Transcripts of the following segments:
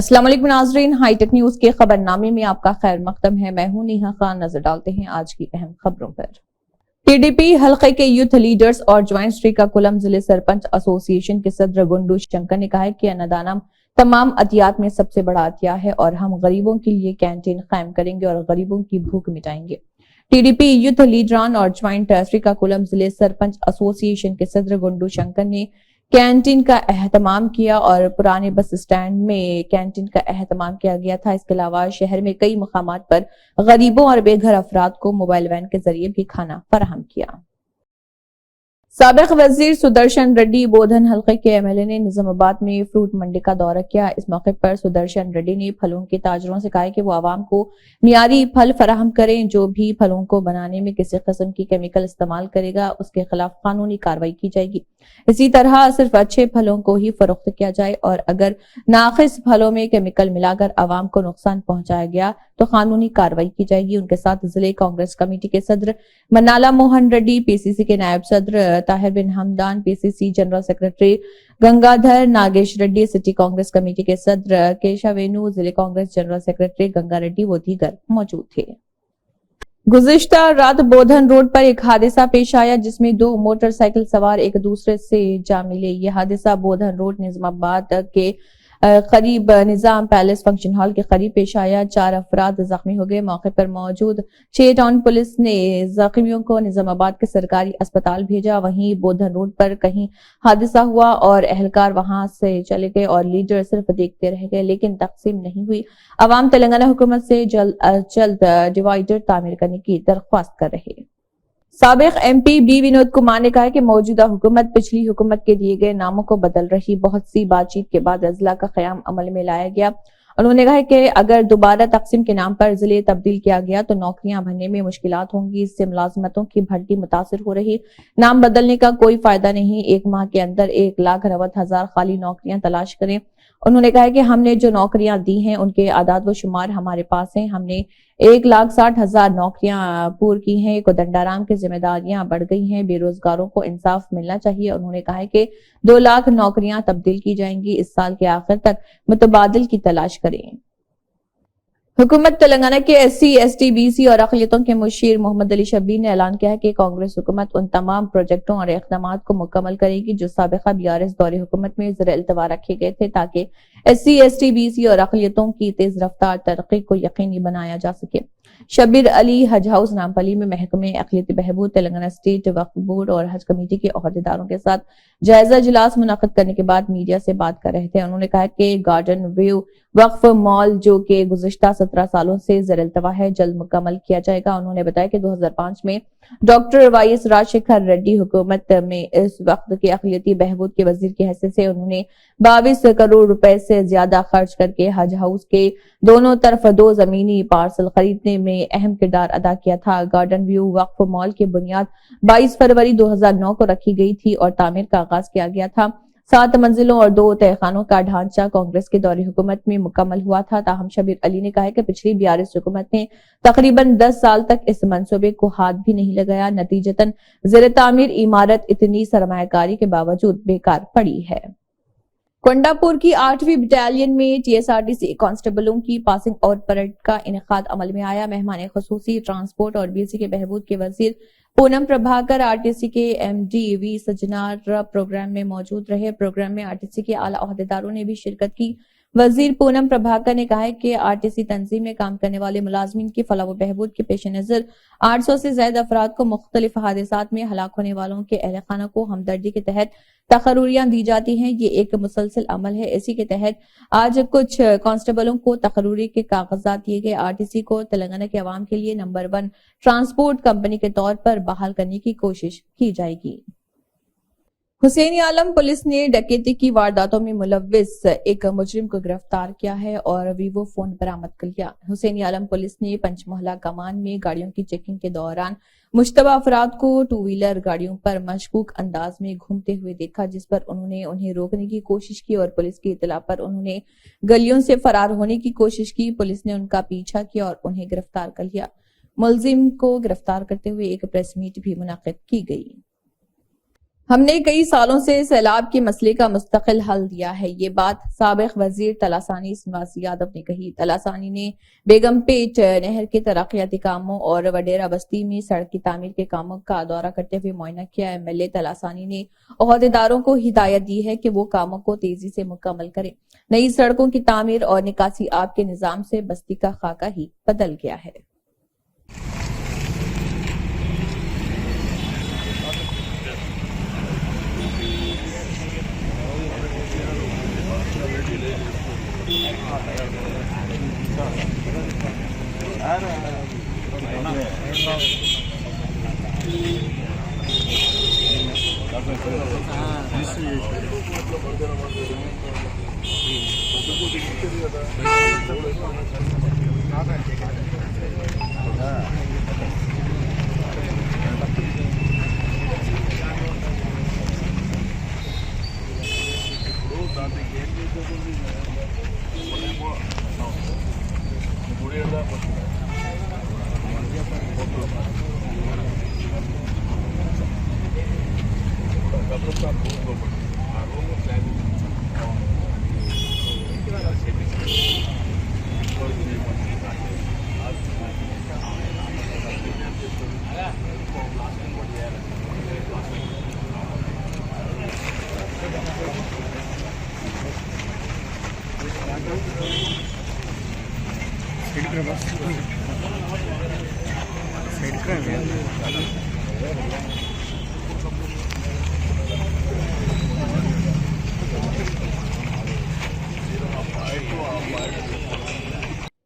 अस्सलाम वालेकुम नाज़रीन, हाईटेक न्यूज के खबरनामे में आपका खैर मकदम है। मैं हूं नेहा खान। नजर डालते हैं आज की अहम खबरों पर। टीडीपी हल्के के यूथ लीडर्स और ज्वाइंट श्रीकाकुलम जिले सरपंच एसोसिएशन के सदर गुंडू शंकर ने कहा है कि अन्नदानम तमाम अतियात में सबसे बड़ा अतिया है और हम गरीबों के लिए कैंटीन कायम करेंगे और गरीबों की भूख मिटाएंगे। टीडीपी यूथ लीडरान और ज्वाइंट श्रीकाकुलम जिले सरपंच एसोसिएशन के सदर गुंडू शंकर ने कैंटीन का एहतमाम किया और पुराने बस स्टैंड में कैंटीन का एहतमाम किया गया था। इसके अलावा शहर में कई मकामात पर गरीबों और बेघर अफराद को मोबाइल वैन के जरिए भी खाना फराहम किया। साबिक वजीर सुदर्शन रेड्डी बोधन हल्के के एमएलए ने निजामाबाद में फ्रूट मंडी का दौरा किया। इस मौके पर सुदर्शन रेड्डी ने फलों के ताजरों से कहा कि वो आवाम को मियारी फल फराहम करें। जो भी फलों को बनाने में किसी किस्म की केमिकल इस्तेमाल करेगा उसके खिलाफ कानूनी कार्रवाई की जाएगी। इसी तरह सिर्फ अच्छे फलों को ही फरोख्त किया जाए और अगर नाकिस फलों में केमिकल मिलाकर आवाम को नुकसान पहुंचाया गया तो कानूनी कार्रवाई की जाएगी। उनके साथ जिले कांग्रेस कमेटी के सदर मन्नाला मोहन रेड्डी, पीसीसी के नायब सदर Tahir bin Hamdan, PCC general secretary Gangadhar Nagesh Reddy, city Congress committee के सदर केशवेनु, जिले कांग्रेस जनरल सेक्रेटरी गंगा रेड्डी वो दीगर मौजूद थे। गुज़िश्ता रात बोधन रोड पर एक हादसा पेश आया जिसमें दो मोटरसाइकिल सवार एक दूसरे से जा मिले। यह हादसा बोधन रोड निजामाबाद के करीब निजाम पैलेस फंक्शन हॉल के करीब पेश आया। 4 अफराद जख्मी हो गए। मौके पर मौजूद 6 टाउन पुलिस ने जख्मियों को निजामाबाद के सरकारी अस्पताल भेजा। वहीं बोधन रोड पर कहीं हादसा हुआ और एहलकार वहां से चले गए और लीडर सिर्फ देखते रह गए, लेकिन तकसीम नहीं हुई। अवाम तेलंगाना हुकूमत से जल्द डिवाइडर तामीर करने की दरख्वास्त कर रहे। साबिक एमपी बी विनोद कुमार ने कहा कि मौजूदा हुकूमत पिछली हुकूमत के दिए गए नामों को बदल रही। बहुत सी बातचीत के बाद अजला का क़याम अमल में लाया गया। उन्होंने कहा कि अगर दोबारा तकसीम के नाम पर जिले तब्दील किया गया तो नौकरियां भरने में मुश्किलात होंगी। इससे मुलाजमतों की भर्ती मुतासिर हो रही। नाम बदलने का कोई फायदा नहीं। 1 माह के अंदर 1,90,000 खाली नौकरियां तलाश करें। उन्होंने कहा कि हमने जो नौकरियां दी हैं उनके आदाद व शुमार हमारे पास हैं। हमने 1,60,000 नौकरियां पूरी की हैं। कोदंडाराम की जिम्मेदारियां बढ़ गई हैं। बेरोजगारों को इंसाफ मिलना चाहिए। उन्होंने कहा कि 2 लाख नौकरियां तब्दील की जाएंगी। इस साल के आखिर तक मुतबादिल की तलाश करें। हुकूमत तेलंगाना के SC, ST, BC और अक़लियतों के मुशीर मोहम्मद अली शब्बीर ने ऐलान किया है कि कांग्रेस हुकूमत उन तमाम प्रोजेक्टों और इक़दामात को मुकम्मल करेगी जो साबिक़ा BRS दौरे हुकूमत में ज़ेर-ए-इल्तवा रखे गए थे ताकि SC, ST, BC और अक़लियतों की तेज रफ्तार तरक्की को यकीनी बनाया जा सके। शब्बीर अली हज हाउस नामपली में महकमे अक़लियती बहबूद, तेलंगाना स्टेट वक्फ बोर्ड और हज कमेटी के अहदेदारों के साथ जायजा इजलास मुनाक़िद करने के बाद मीडिया से बात कर रहे थे। उन्होंने कहा कि गार्डन व्यू वक्फ मॉल जो कि गुज़िश्ता 17 सालों से ज़ेर-ए-इल्तवा है जल्द मुकम्मल किया जाएगा। उन्होंने बताया कि 2005 में डॉक्टर YS राजशेखर रेड्डी हुकूमत में इस वक्त के अक़लियती बहबूद के वजीर की हैसियत से उन्होंने 22 करोड़ रुपए से ज्यादा खर्च करके हज हाउस के दोनों तरफ 2 जमीनी पार्सल खरीदने में अहम किरदार अदा किया था। गार्डन व्यू वक्फ मॉल की बुनियाद 22 फरवरी 2009 को रखी गई थी और तामीर का आगाज किया गया था। 7 मंजिलों और 2 तहखानों का ढांचा कांग्रेस के दौरे हुकूमत में मुकम्मल हुआ था। ताहम शब्बीर अली ने कहा है कि पिछली BRS हुकूमत ने तकरीबन 10 साल तक इस मंसूबे को हाथ भी नहीं लगाया। नतीजतन ज़ेर तामीर इमारत इतनी सरमायाकारी के बावजूद बेकार पड़ी है। कोंडापुर की 8वीं बटालियन में TSRTC कांस्टेबलों की पासिंग आउट परेड का इनेकाद अमल में आया। मेहमान खुसूसी ट्रांसपोर्ट और BC के बहबूद के वजीर पूनम प्रभाकर, RTC के MD V सजनार प्रोग्राम में मौजूद रहे। प्रोग्राम में RTC के आला अहदेदारों ने भी शिरकत की। वजीर पूनम प्रभाकर ने कहा है कि RTC तंजीम में काम करने वाले मुलाजमीन की फलाह व बहबूद के पेश नजर 800 से ज्यादा अफराद को मुख्तलिफ हादसात में हलाक होने वालों के अहल खाना को हमदर्दी के तहत तकरूरियां दी जाती हैं। ये एक मुसलसल अमल है। इसी के तहत आज कुछ कांस्टेबलों को तकरूरी के कागजात दिए गए। RTC को तेलंगाना के अवाम के लिए नंबर 1 ट्रांसपोर्ट कंपनी के तौर पर बहाल करने की कोशिश की जाएगी। हुसैनी आलम पुलिस ने डकैती की वारदातों में मुलव्विस एक मुजरिम को गिरफ्तार किया है और वीवो फोन बरामद कर लिया। हुसैनी आलम पुलिस ने पंचमोहल्ला कमान में गाड़ियों की चेकिंग के दौरान मुश्तबा अफराद को 2 व्हीलर गाड़ियों पर मशकूक अंदाज में घूमते हुए देखा, जिस पर उन्होंने उन्हें रोकने की कोशिश की और पुलिस की इतला पर उन्होंने गलियों से फरार होने की कोशिश की। पुलिस ने उनका पीछा किया और उन्हें गिरफ्तार कर लिया। मुलजिम को गिरफ्तार करते हुए एक प्रेस मीट भी मुनाकिद की गई। हमने कई सालों से सैलाब के मसले का मुस्तकिल हल दिया है। ये बात साबिक वजीर तलासानी श्रीनिवास यादव ने कही। तलासानी ने बेगमपेट नहर के तरक्याती कामों और वडेरा बस्ती में सड़क की तामीर के कामों का दौरा करते हुए मुआयना किया। एमएलए तलासानी ने ओहदेदारों को हिदायत दी है कि वो कामों को तेजी से मुकम्मल करें। नई सड़कों की तामीर और निकासी आब के निजाम से बस्ती का खाका ही बदल गया है।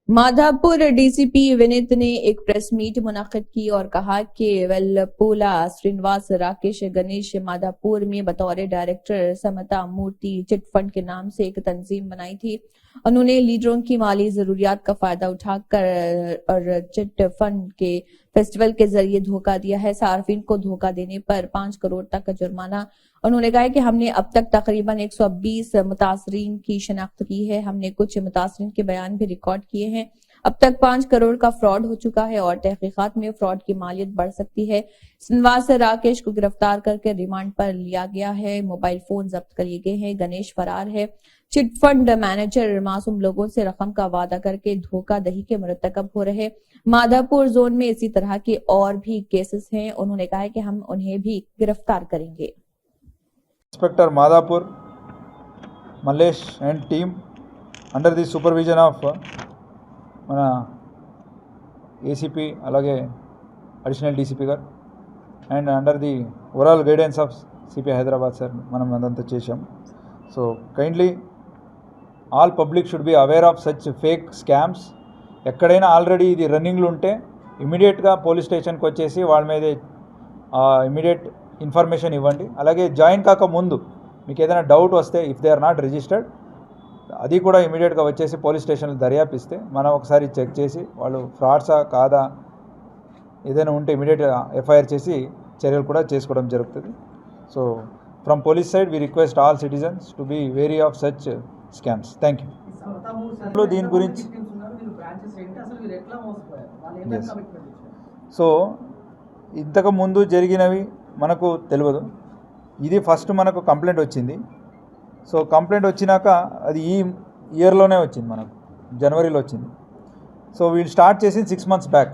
माधापुर डीसीपी विनीत ने एक प्रेस मीट मुनाकिद की और कहा कि वेलपुला श्रीनिवास राकेश गणेश माधापुर में बतौर डायरेक्टर समता मूर्ति चिट फंड के नाम से एक तंजीम बनाई थी। उन्होंने लीडरों की माली जरूरियात का फायदा उठाकर और चिट फंड के फेस्टिवल के जरिए धोखा दिया है। सार्फिन को धोखा देने पर 5 करोड़ तक का जुर्माना। उन्होंने कहा कि हमने अब तक तकरीबन 120 मुतासरीन की शिनाख्त की है। हमने कुछ मुतासरीन के बयान भी रिकॉर्ड किए हैं। अब तक 5 करोड़ का फ्रॉड हो चुका है और तहकीकात में फ्रॉड की मालियत बढ़ सकती है। श्रीनिवास राकेश को गिरफ्तार करके रिमांड पर लिया गया है। मोबाइल फोन जब्त कर लिए गए हैं। गणेश फरार है। चिट फंड मैनेजर मासूम लोगों से रकम का वादा करके धोखाधड़ी के मुरतकब हो रहे। माधापुर जोन में इसी तरह के और भी केसेस हैं। उन्होंने कहा है कि हम उन्हें भी गिरफ्तार करेंगे। Inspector Madhapur, Mallesh and team under the supervision of మన ఏసీపీ అలాగే అడిషనల్ డీసీపీ గారు and under the overall guidance of CP Hyderabad sir మనం అదంతా చేశాం. So kindly all public should be aware of such fake scams. ఎక్కడైనా already ఇది రన్నింగ్లో ఉంటే ఇమీడియట్గా పోలీస్ స్టేషన్కి వచ్చేసి వాళ్ళ మీద ఇమీడియట్ ఇన్ఫర్మేషన్ ఇవ్వండి. అలాగే జాయిన్ కాక ముందు మీకు ఏదైనా డౌట్ వస్తే if they are not registered అది కూడా ఇమీడియట్గా వచ్చేసి పోలీస్ స్టేషన్లో దర్యాపిస్తే మనం ఒకసారి చెక్ చేసి వాళ్ళు ఫ్రాడ్సా కాదా ఏదైనా ఉంటే ఇమీడియట్గా ఎఫ్ఐఆర్ చేసి చర్యలు కూడా చేసుకోవడం జరుగుతుంది. So from police side we request all citizens to be wary of such scams. Thank you. దీని గురించి సో ఇంతకు ముందు జరిగినవి మనకు తెలియదు. ఇది ఫస్ట్ మనకు కంప్లైంట్ వచ్చింది. సో కంప్లైంట్ వచ్చినాక అది ఈ ఇయర్లోనే వచ్చింది, మనకు జనవరిలో వచ్చింది. సో వీళ్ళు స్టార్ట్ చేసింది 6 months బ్యాక్,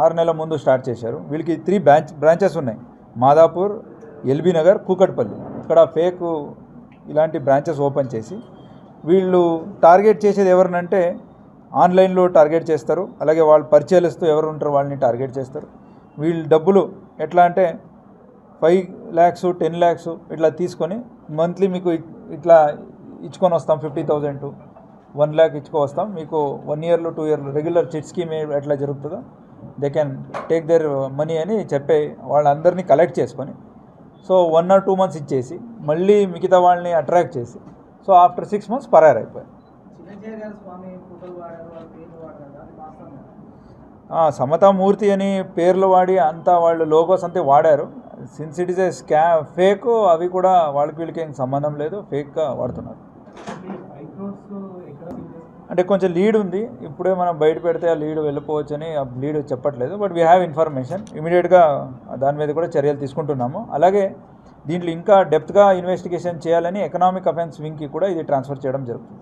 6 నెలల ముందు స్టార్ట్ చేశారు. వీళ్ళకి 3 బ్రాంచెస్ ఉన్నాయి, మాదాపూర్, ఎల్బీ నగర్, కూకట్పల్లి. ఇక్కడ ఫేక్ ఇలాంటి బ్రాంచెస్ ఓపెన్ చేసి వీళ్ళు టార్గెట్ చేసేది ఎవరినంటే ఆన్లైన్లో టార్గెట్ చేస్తారు. అలాగే వాళ్ళు పరిచయాలిస్తూ ఎవరు ఉంటారో వాళ్ళని టార్గెట్ చేస్తారు. వీళ్ళు డబ్బులు ఎట్లా అంటే 5 lakhs 10 lakhs ఇట్లా తీసుకొని మంత్లీ మీకు ఇట్లా ఇచ్చుకొని వస్తాం, 50,000 to 1 lakh ఇచ్చుకొని వస్తాం. మీకు 1 year 2 year regular chit scheme ఎట్లా జరుగుతుందో they can take their money అని చెప్పే వాళ్ళందరినీ కలెక్ట్ చేసుకొని సో 1 or 2 months ఇచ్చేసి మళ్ళీ మిగతా వాళ్ళని అట్రాక్ట్ చేసి సో ఆఫ్టర్ 6 months పరారు అయిపోయారు. సమతామూర్తి అని పేర్లు వాడి అంతా వాళ్ళు లోగోస్ అంతే వాడారు. Since it is a fake, అవి కూడా వాళ్ళకి వీళ్ళకి ఏం సంబంధం లేదు, ఫేక్గా వాడుతున్నారు. అంటే కొంచెం లీడ్ ఉంది, ఇప్పుడే మనం బయట పెడితే ఆ లీడ్ వెళ్ళిపోవచ్చు అని ఆ లీడ్ చెప్పట్లేదు. బట్ వీ హ్యావ్ ఇన్ఫర్మేషన్, ఇమీడియట్గా దాని మీద కూడా చర్యలు తీసుకుంటున్నాము. అలాగే దీంట్లో ఇంకా డెప్త్గా ఇన్వెస్టిగేషన్ చేయాలని ఎకనామిక్ అఫెన్స్ వింగ్కి కూడా ఇది ట్రాన్స్ఫర్ చేయడం జరుగుతుంది.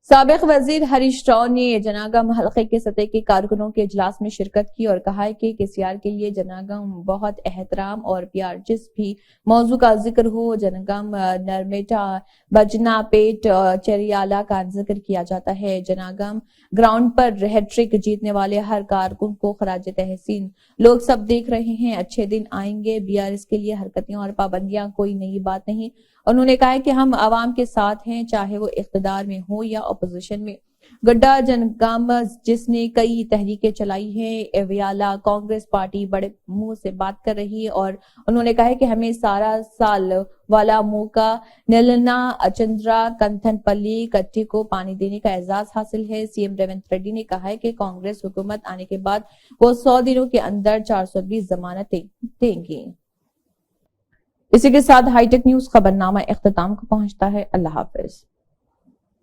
साबिक वजीर हरीश राव ने जनागम हलके के सतह के कारकुनों के इजलास में शिरकत की और कहा है कि केसीआर के लिए जनागम बहुत एहतराम और प्यार जिस भी मौजू का जिक्र हो जनगम नरमेटा बजना पेट चरियाला का जिक्र किया जाता है. जनागम ग्राउंड पर हैट्रिक जीतने वाले हर कारकुन को खराज तहसीन. लोग सब देख रहे हैं, अच्छे दिन आएंगे. बीआरएस के लिए हरकतें और पाबंदियां कोई नई बात नहीं. उन्होंने कहा है कि हम आवाम के साथ हैं, चाहे वो इख्तिदार में हो या अपोजिशन में. गड्ढा जनगाम जिसने कई तहरीकें चलाई हैं, एवियाला कांग्रेस पार्टी बड़े मुंह से बात कर रही है और उन्होंने कहा है कि हमें सारा साल वाला मौका निलना अचंद्रा कंथनपल्ली कट्टी को पानी देने का एजाज हासिल है. सीएम रेवंत रेड्डी ने कहा है कि कांग्रेस हुकूमत आने के बाद वो 100 दिनों के अंदर 420 जमानतें देंगी. इसी के साथ हाईटेक न्यूज खबरनामा इख्तिताम को पहुंचता है. अल्लाह हाफिज.